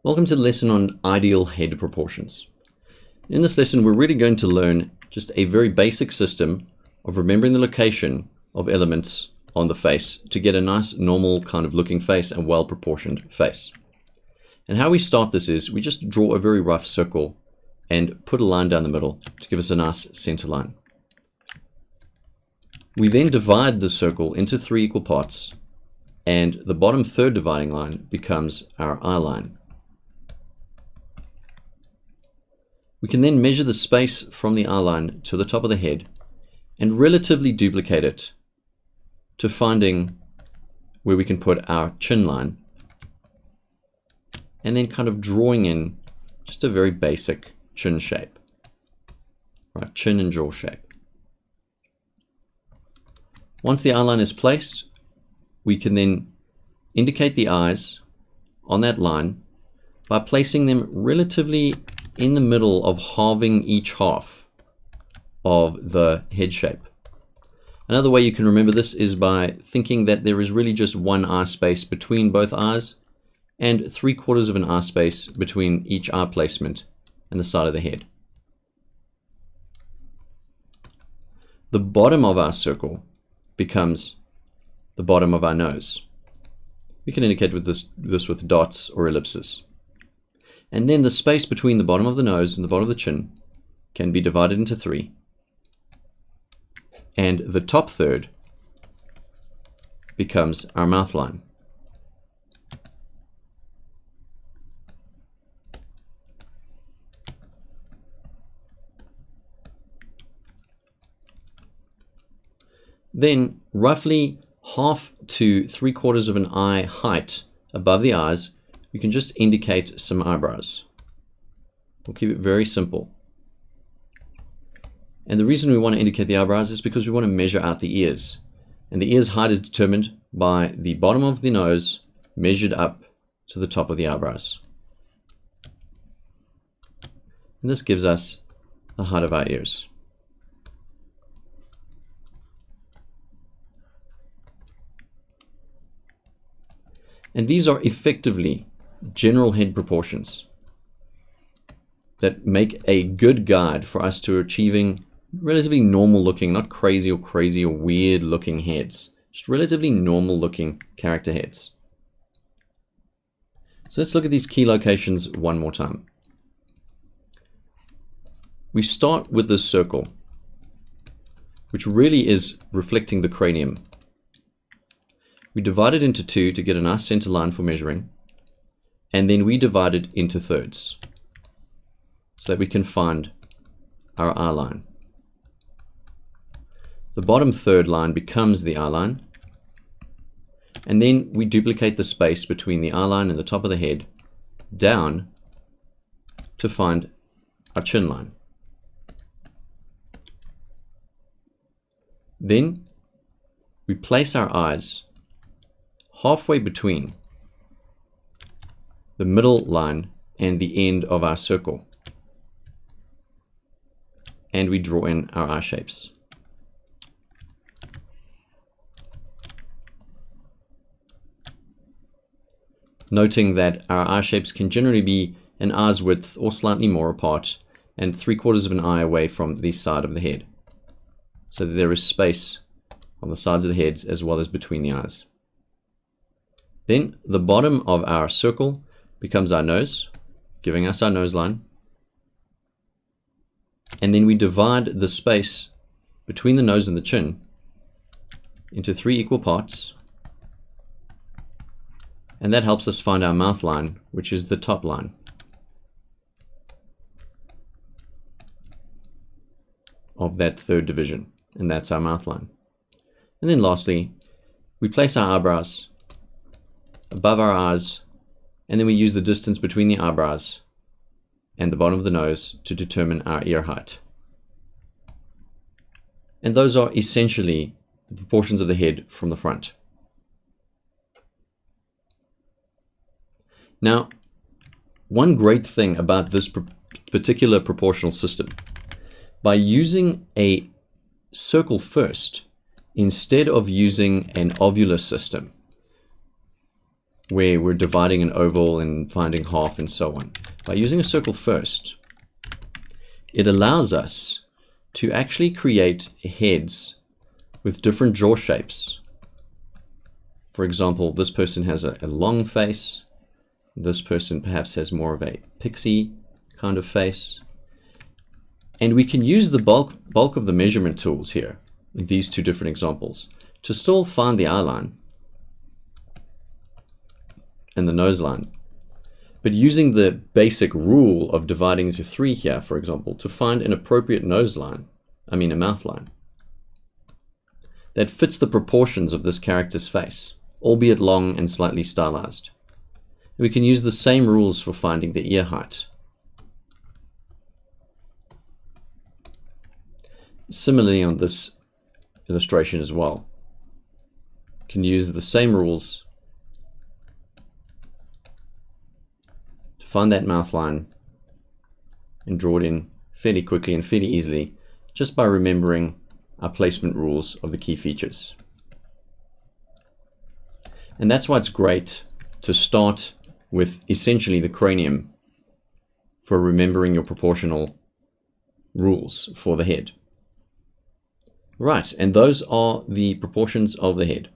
Welcome to the lesson on ideal head proportions. In this lesson, we're really going to learn just a very basic system of remembering the location of elements on the face to get a nice normal kind of looking face and well proportioned face. And how we start this is we just draw a very rough circle and put a line down the middle to give us a nice center line. We then divide the circle into 3 equal parts, and the bottom third dividing line becomes our eye line. We can then measure the space from the eye line to the top of the head and relatively duplicate it to finding where we can put our chin line, and then kind of drawing in just a very basic chin shape, right? Chin and jaw shape. Once the eye line is placed, we can then indicate the eyes on that line by placing them relatively in the middle of halving each half of the head shape. Another way you can remember this is by thinking that there is really just one eye space between both eyes and 3/4 of an eye space between each eye placement and the side of the head. The bottom of our circle becomes the bottom of our nose. We can indicate with this with dots or ellipses. And then the space between the bottom of the nose and the bottom of the chin can be divided into 3. And the top third becomes our mouth line. Then roughly 1/2 to 3/4 of an eye height above the eyes, we can just indicate some eyebrows. We'll keep it very simple. And the reason we want to indicate the eyebrows is because we want to measure out the ears. And the ear's height is determined by the bottom of the nose measured up to the top of the eyebrows. And this gives us the height of our ears. And these are effectively general head proportions that make a good guide for us to achieving relatively normal looking, not crazy or weird looking heads, just relatively normal looking character heads. So let's look at these key locations one more time. We start with this circle, which really is reflecting the cranium. We divide it into 2 to get a nice center line for measuring, and then we divide it into thirds so that we can find our eye line. The bottom third line becomes the eye line, and then we duplicate the space between the eye line and the top of the head down to find our chin line. Then we place our eyes halfway between the middle line and the end of our circle, and we draw in our eye shapes. Noting that our eye shapes can generally be an eye's width or slightly more apart and 3/4 of an eye away from the side of the head, so that there is space on the sides of the heads as well as between the eyes. Then the bottom of our circle becomes our nose, giving us our nose line. And then we divide the space between the nose and the chin into 3 equal parts. And that helps us find our mouth line, which is the top line of that third division. And that's our mouth line. And then lastly, we place our eyebrows above our eyes, and then we use the distance between the eyebrows and the bottom of the nose to determine our ear height. And those are essentially the proportions of the head from the front. Now, one great thing about this particular proportional system, by using a circle first instead of using an ovular system, where we're dividing an oval and finding half and so on. By using a circle first, it allows us to actually create heads with different jaw shapes. For example, this person has a long face. This person perhaps has more of a pixie kind of face. And we can use the bulk of the measurement tools here, in these two different examples, to still find the eye line and the nose line. But using the basic rule of dividing into 3 here, for example, to find an appropriate nose line, a mouth line, that fits the proportions of this character's face, albeit long and slightly stylized. We can use the same rules for finding the ear height. Similarly on this illustration as well, you can use the same rules to find that mouth line and draw it in fairly quickly and fairly easily, just by remembering our placement rules of the key features. And that's why it's great to start with essentially the cranium for remembering your proportional rules for the head. Right, and those are the proportions of the head.